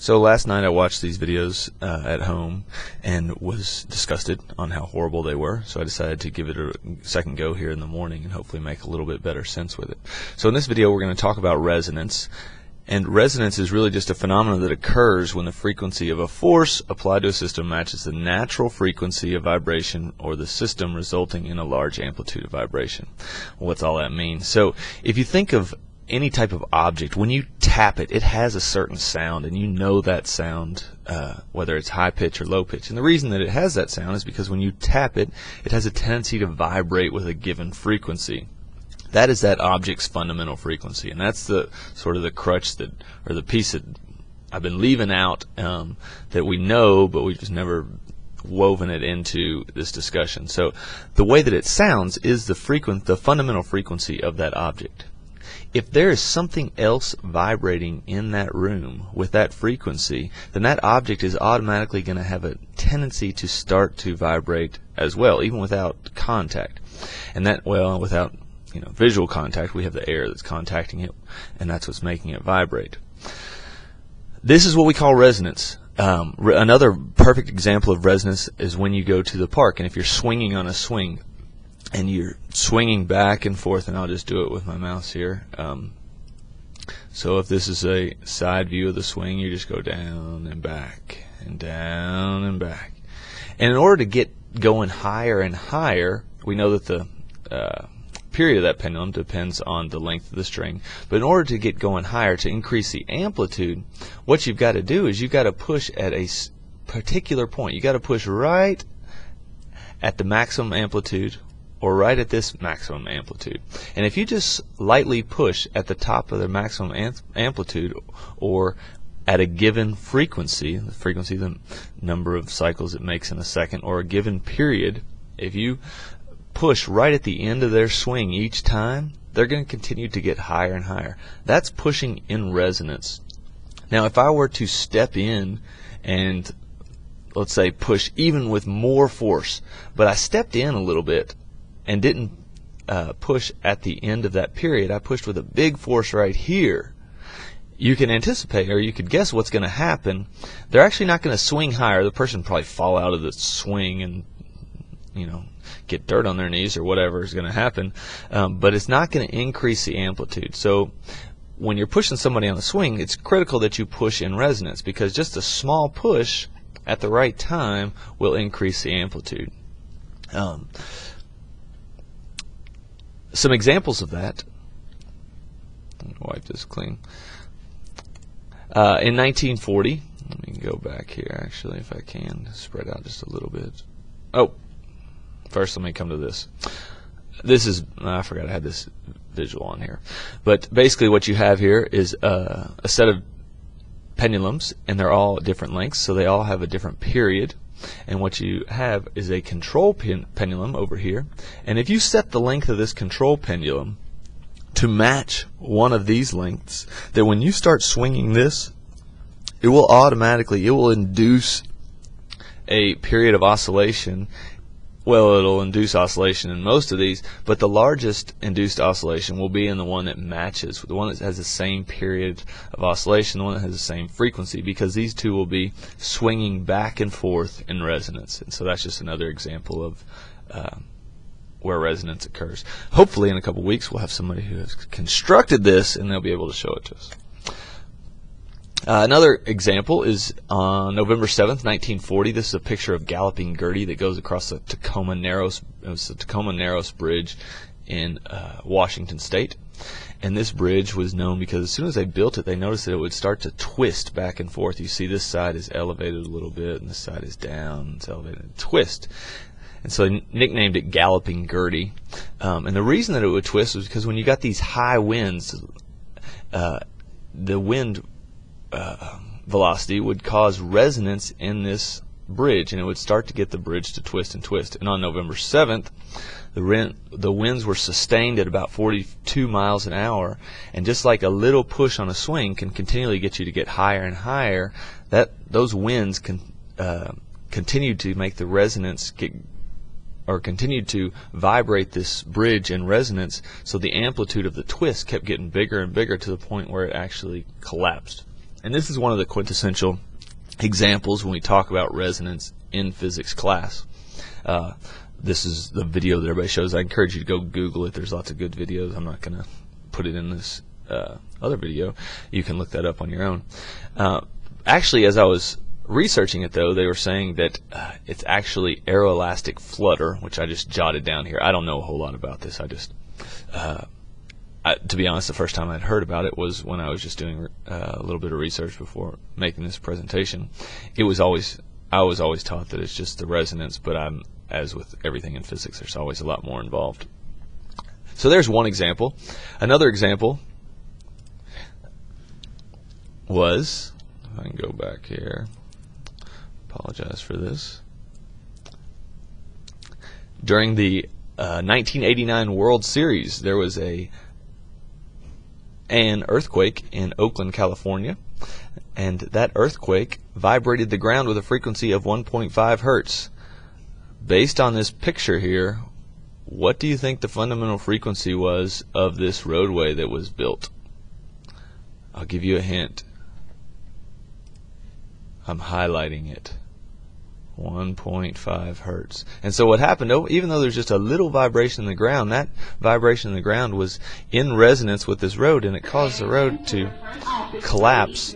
So last night I watched these videos at home and was disgusted on how horrible they were, so I decided to give it a second go here in the morning and hopefully make a little bit better sense with it. So in this video we're going to talk about resonance, and resonance is really just a phenomenon that occurs when the frequency of a force applied to a system matches the natural frequency of vibration or the system, resulting in a large amplitude of vibration. Well, what's all that mean? So if you think of any type of object, when you tap it, it has a certain sound, and you know that sound, whether it's high pitch or low pitch. And the reason that it has that sound is because when you tap it, it has a tendency to vibrate with a given frequency. That is that object's fundamental frequency, and that's the sort of the crutch that, or the piece that I've been leaving out, that we know, but we've just never woven it into this discussion. So the way that it sounds is the fundamental frequency of that object. If there is something else vibrating in that room with that frequency, then that object is automatically going to have a tendency to start to vibrate as well, even without contact. And that, well, without visual contact, we have the air that's contacting it, and that's what's making it vibrate. This is what we call resonance. Another perfect example of resonance is when you go to the park, and if you're swinging on a swing, and you're swinging back and forth, and I'll just do it with my mouse here. So if this is a side view of the swing, you just go down and back and down and back. And in order to get going higher and higher, we know that the period of that pendulum depends on the length of the string. But in order to get going higher, to increase the amplitude, what you've got to do is you've got to push at a particular point. You've got to push right at the maximum amplitude, or right at this maximum amplitude. And if you just lightly push at the top of the maximum amplitude, or at a given frequency, the number of cycles it makes in a second, or a given period, if you push right at the end of their swing each time, they're going to continue to get higher and higher. That's pushing in resonance. Now if I were to step in and, let's say, push even with more force, but I stepped in a little bit and didn't push at the end of that period, I pushed with a big force right here, you can anticipate, or you could guess what's going to happen. They're actually not going to swing higher. The person will probably fall out of the swing and get dirt on their knees or whatever is going to happen, but it's not going to increase the amplitude. So when you're pushing somebody on the swing, it's critical that you push in resonance, because just a small push at the right time will increase the amplitude. Some examples of that. Let me wipe this clean. In 1940, let me go back here actually, if I can spread out just a little bit. Oh, first let me come to this. This is, I forgot I had this visual on here. But basically what you have here is a set of pendulums, and they're all different lengths, so they all have a different period. And what you have is a control pendulum over here, and if you set the length of this control pendulum to match one of these lengths, then when you start swinging this, it will induce a period of oscillation. Well, it'll induce oscillation in most of these, but the largest induced oscillation will be in the one that matches, the one that has the same period of oscillation, the one that has the same frequency, because these two will be swinging back and forth in resonance. And so that's just another example of where resonance occurs. Hopefully in a couple weeks we'll have somebody who has constructed this, and they'll be able to show it to us. Another example is on November 7th, 1940. This is a picture of Galloping Gertie that goes across the Tacoma Narrows Bridge in Washington State. And this bridge was known because as soon as they built it, they noticed that it would start to twist back and forth. You see this side is elevated a little bit, and this side is down. It's elevated and twist. And so they nicknamed it Galloping Gertie. And the reason that it would twist was because when you got these high winds, the wind velocity would cause resonance in this bridge, and it would start to get the bridge to twist and twist. And on November 7th, the winds were sustained at about 42 miles an hour, and just like a little push on a swing can continually get you to get higher and higher, those winds continued to make the resonance continued to vibrate this bridge in resonance, so the amplitude of the twist kept getting bigger and bigger to the point where it actually collapsed. And this is one of the quintessential examples when we talk about resonance in physics class. This is the video that everybody shows. I encourage you to go Google it. There's lots of good videos. I'm not going to put it in this other video. You can look that up on your own. Actually, as I was researching it, though, they were saying that it's actually aeroelastic flutter, which I just jotted down here. I don't know a whole lot about this. To be honest, the first time I'd heard about it was when I was just doing a little bit of research before making this presentation. I was always taught that it's just the resonance, but as with everything in physics, there's always a lot more involved. So there's one example. Another example was, if I can go back here, apologize for this. During the 1989 World Series, there was an earthquake in Oakland, California, and that earthquake vibrated the ground with a frequency of 1.5 hertz. Based on this picture here, what do you think the fundamental frequency was of this roadway that was built? I'll give you a hint. I'm highlighting it. 1.5 hertz. And so what happened, even though there's just a little vibration in the ground, that vibration in the ground was in resonance with this road, and it caused the road to collapse.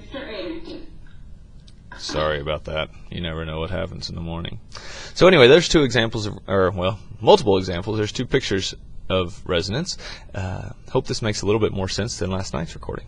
Sorry about that. You never know what happens in the morning. So anyway, there's two examples multiple examples. There's two pictures of resonance. Hope this makes a little bit more sense than last night's recording.